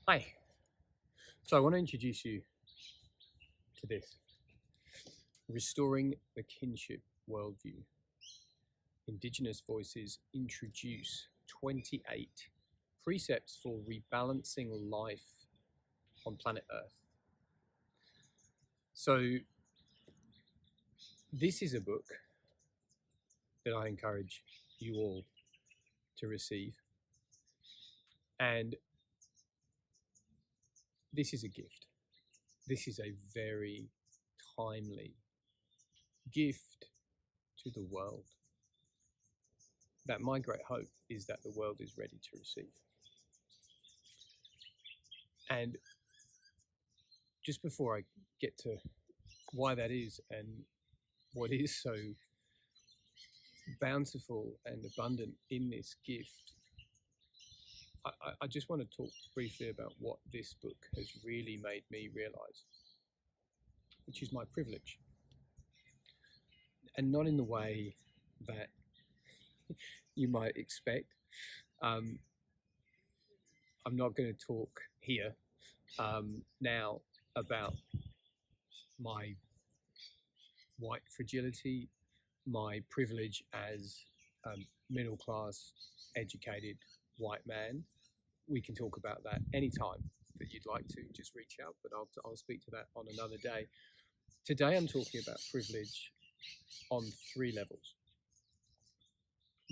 Hi. So I want to introduce you to this. Restoring the Kinship Worldview. Indigenous voices introduce 28 precepts for rebalancing life on planet Earth. So this is a book that I encourage you all to receive. And this is a gift. This is a very timely gift to the world that my great hope is that the world is ready to receive. And just before I get to why that is and what is so bountiful and abundant in this gift, I just want to talk briefly about what this book has really made me realize, which is my privilege. And not in the way that you might expect. I'm not going to talk here now about my white fragility, my privilege as a middle-class, educated white man. We can talk about that anytime that you'd like to. Just reach out, but I'll speak to that on another day. Today I'm talking about privilege on 3 levels.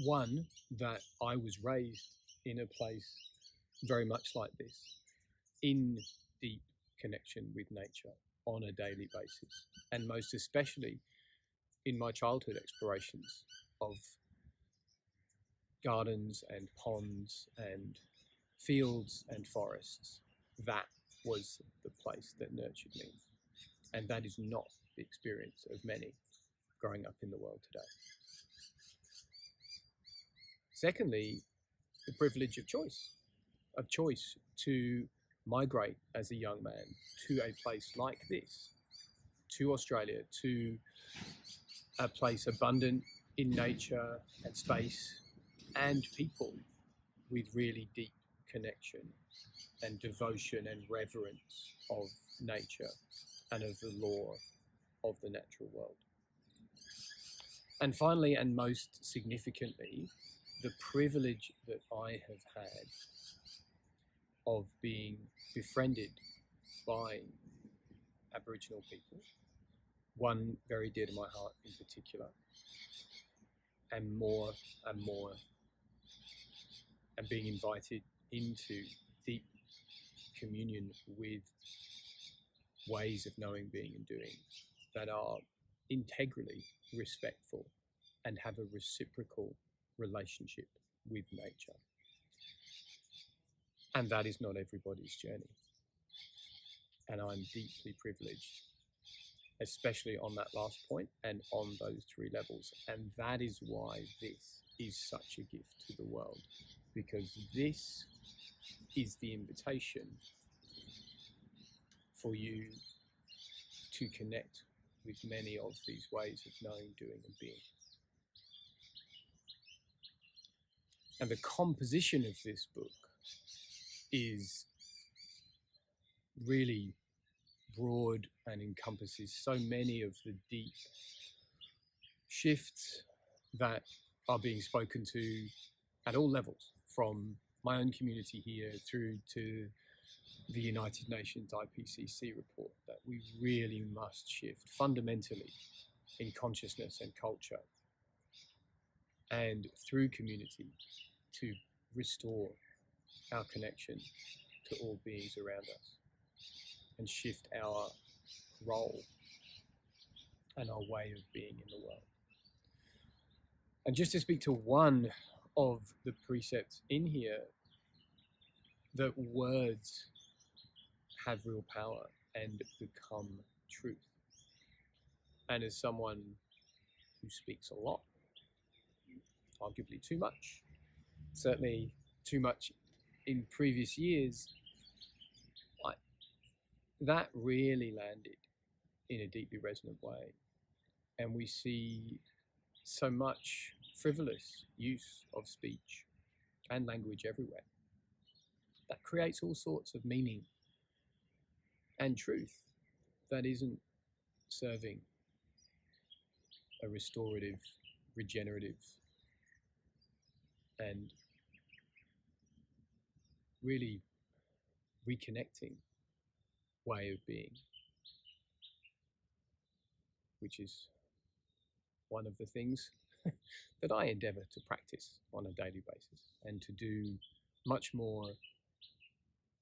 One, that I was raised in a place very much like this, in deep connection with nature on a daily basis, and most especially in my childhood explorations of gardens and ponds and fields and forests. That was the place that nurtured me, and that is not the experience of many growing up in the world today. Secondly, the privilege of choice to migrate as a young man to a place like this, to Australia, to a place abundant in nature and space and people with really deep connection and devotion and reverence of nature and of the law of the natural world. And finally, and most significantly, the privilege that I have had of being befriended by Aboriginal people, one very dear to my heart in particular, and more and more, and being invited into deep communion with ways of knowing, being, and doing that are integrally respectful and have a reciprocal relationship with nature. And that is not everybody's journey. And I'm deeply privileged, especially on that last point and on those 3 levels. And that is why this is such a gift to the world, because this is the invitation for you to connect with many of these ways of knowing, doing, and being. And the composition of this book is really broad and encompasses so many of the deep shifts that are being spoken to at all levels, from my own community here through to the United Nations IPCC report, that we really must shift fundamentally in consciousness and culture and through community to restore our connection to all beings around us and shift our role and our way of being in the world. And just to speak to one of the precepts in here, that words have real power and become truth. And as someone who speaks a lot, arguably too much, certainly too much in previous years, that really landed in a deeply resonant way. And we see so much frivolous use of speech and language everywhere. that creates all sorts of meaning and truth that isn't serving a restorative, regenerative, and really reconnecting way of being, which is one of the things that I endeavor to practice on a daily basis and to do much more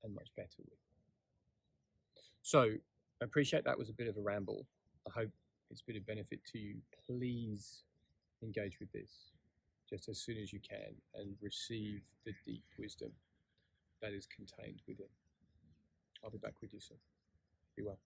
and much better with. So I appreciate that was a bit of a ramble. I hope it's been of benefit to you. Please engage with this just as soon as you can and receive the deep wisdom that is contained within. I'll be back with you soon. Be well.